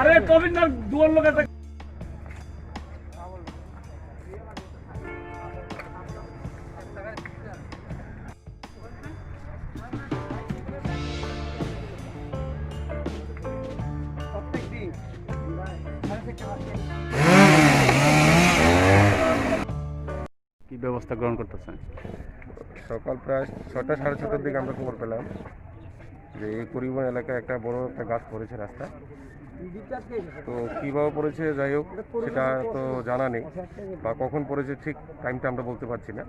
আরে কবিন না দুয়ার লোক একটা কি ব্যবস্থা গ্রহণ করতেছেন? সকাল প্রায় 6টা সাড়ে 6টার দিকে আমরা খবর পেলাম যে এই পরিবহন এলাকায় একটা বড় একটা গাছ পড়েছে রাস্তা। তো কীভাবে পড়েছে যাই হোক সেটা তো জানা নেই, বা কখন পড়েছে ঠিক টাইমটা আমরা বলতে পারছি না।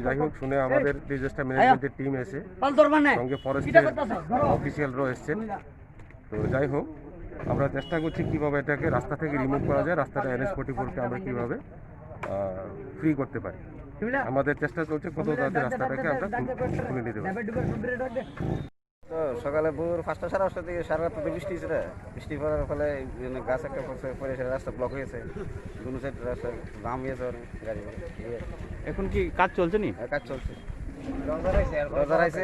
যাই হোক শুনে আমাদের ডিজাস্টার ম্যানেজমেন্টের টিম এসে সঙ্গে ফরেস্টের অফিসিয়ালরাও এসছেন। তো যাই হোক আমরা চেষ্টা করছি কীভাবে এটাকে রাস্তা থেকে রিমুভ করা যায়, রাস্তাটা NH44-কে আমরা কীভাবে ফ্রি করতে পারি। আমাদের চেষ্টা চলছে কত তাড়াতাড়ি রাস্তাটাকে আমরা খুলে নিতে পারি। তো সকালে ভোর 5টা সাড়ে 5টার দিকে সারা রাত বৃষ্টি হয়েছে, বৃষ্টি পড়ার ফলে গাছ একটা পড়ে রাস্তা ব্লক হয়েছে, দুনো সাইড রাস্তা জাম হয়েছে গাড়ি। এখন কি কাজ চলছে নি? কাজ চলছে,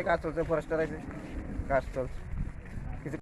কাজ চলছে, ফরেস্টার আছে, কাজ চলছে।